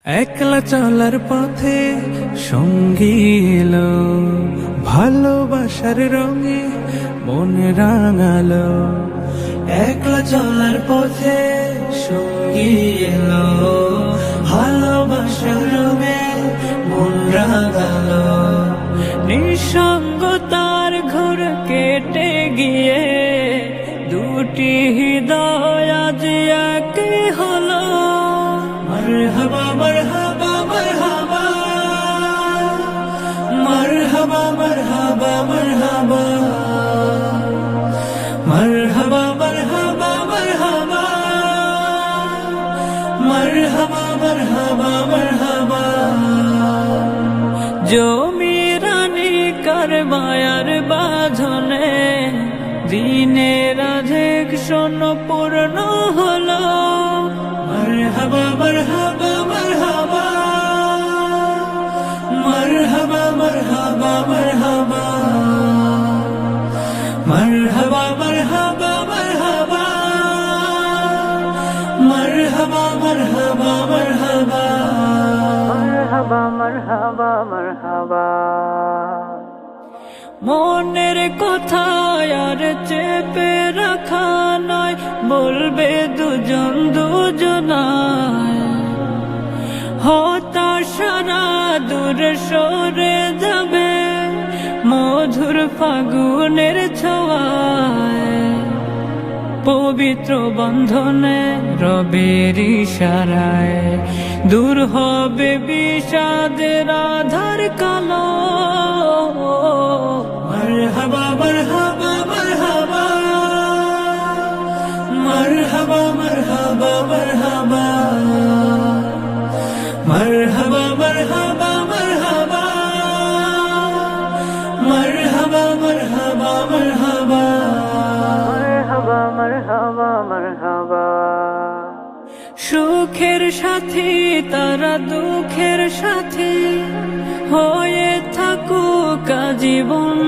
একলা চলার পথে সঙ্গী এলো, ভালোবাসার রঙে মন রাঙালো। একলা চলার পথে সঙ্গী এলো, ভালোবাসার রঙে মন রাঙালো। নিঃসঙ্গতার ঘোর কেটে গিয়ে দুটি হৃদয় আজ এক হলো। মারহাবা মারহাবা মারহাবা, মারহাবা মারহাবা মারহাবা, মারহাবা মারহাবা মারহাবা, মারহাবা মারহাবা মারহাবা। জমিরানি কারবায়ার বাঁধনে দিনের আধেক শোন পূর্ণ হলো। মারহাবা মারহাবা মারহাবা, মারহাবা মারহাবা মারহাবা, মারহাবা মারহাবা মারহাবা, মারহাবা মারহাবা মারহাবা, মারহাবা মারহাবা মারহাবা। মনের কথা আর চেপে রাখা নয়, বলবে দুজন দুজনায়। হতাশারা দূর সরে যাবে মধুর ফাগুনের ছোঁয়ায়। পবিত্র বন্ধনে রবের ইশারায় দূর হবে বিষাদের আধার কালো। মারহাবা মারহাবা মারহাবা, মারহাবা মারহাবা মারহাবা, মারহাবা মারহাবা মারহাবা, মারহাবা মারহাবা মারহাবা, মারহাবা মারহাবা মারহাবা। সুখের সাথী তারা দুঃখের সাথী হয়ে থাকুক জীবন।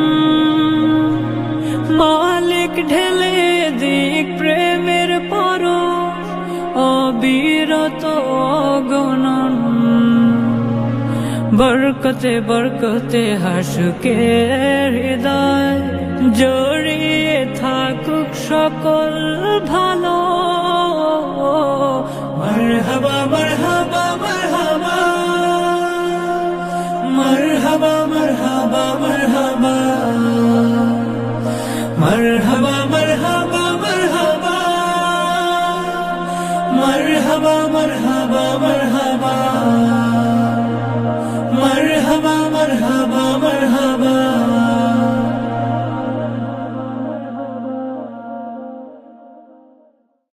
মালিক ঢেলে দিক প্রেমের পর অবিরত অগণন। বরকতে বরকতে হাসুকে হৃদয় জড়িয়ে থাকুক সকল ভালো। মারহাবা মারহাবা মারহাবা, মারহাবা মারহাবা মারহাবা, মারহাবা মারহাবা মারহাবা, মারহাবা মারহাবা মারহাবা।